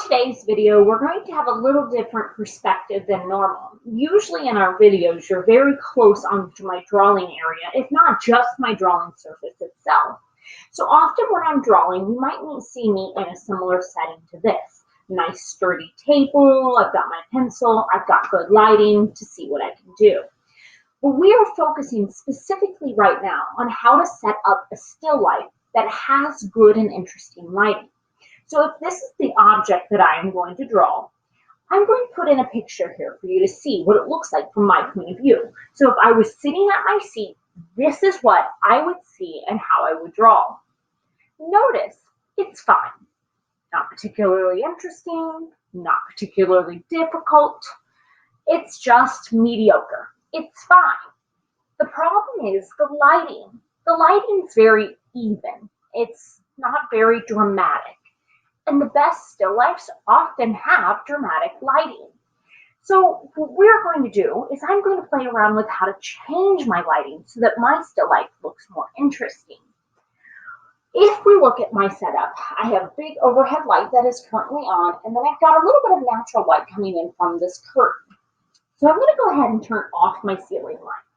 today's video, we're going to have a little different perspective than normal. Usually in our videos, you're very close onto my drawing area, if not just my drawing surface itself. So often when I'm drawing, you might see me in a similar setting to this. Nice sturdy table, I've got my pencil, I've got good lighting to see what I can do. But we are focusing specifically right now on how to set up a still life that has good and interesting lighting. So if this is the object that I am going to draw, I'm going to put in a picture here for you to see what it looks like from my point of view. So if I was sitting at my seat, this is what I would see and how I would draw. Notice it's fine. Not particularly interesting, not particularly difficult. It's just mediocre. It's fine. The problem is the lighting. The lighting is very even. It's not very dramatic. And the best still lifes often have dramatic lighting. So what we're going to do is I'm going to play around with how to change my lighting so that my still life looks more interesting. If we look at my setup, I have a big overhead light that is currently on, and then I've got a little bit of natural light coming in from this curtain. So I'm going to go ahead and turn off my ceiling light.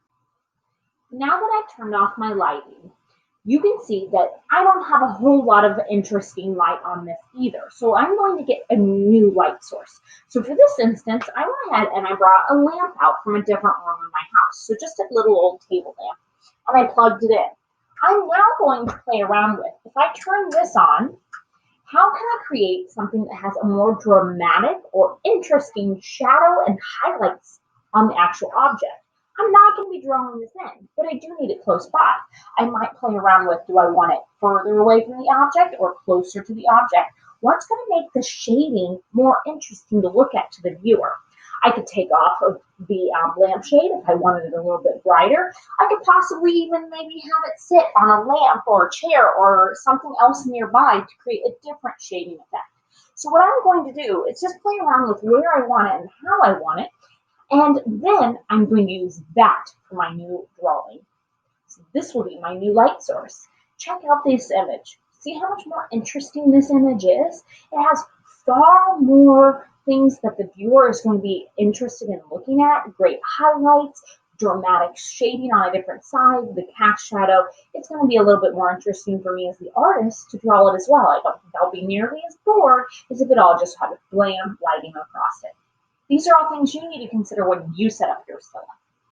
Now that I've turned off my lighting, you can see that I don't have a whole lot of interesting light on this either. So I'm going to get a new light source. So for this instance, I went ahead and I brought a lamp out from a different room in my house. So just a little old table lamp. And I plugged it in. I'm now going to play around with, if I turn this on, how can I create something that has a more dramatic or interesting shadow and highlights on the actual object? I'm not going to be drawing this in, but I do need it close by. I might play around with, do I want it further away from the object or closer to the object? What's going to make the shading more interesting to look at to the viewer? I could take off of the lampshade if I wanted it a little bit brighter. I could possibly even maybe have it sit on a lamp or a chair or something else nearby to create a different shading effect. So what I'm going to do is just play around with where I want it and how I want it. And then I'm going to use that for my new drawing. So this will be my new light source. Check out this image. See how much more interesting this image is? It has far more things that the viewer is going to be interested in looking at. Great highlights, dramatic shading on a different side, the cast shadow. It's going to be a little bit more interesting for me as the artist to draw it as well. I don't think I'll be nearly as bored as if it all just had a bland lighting across it. These are all things you need to consider when you set up your still life.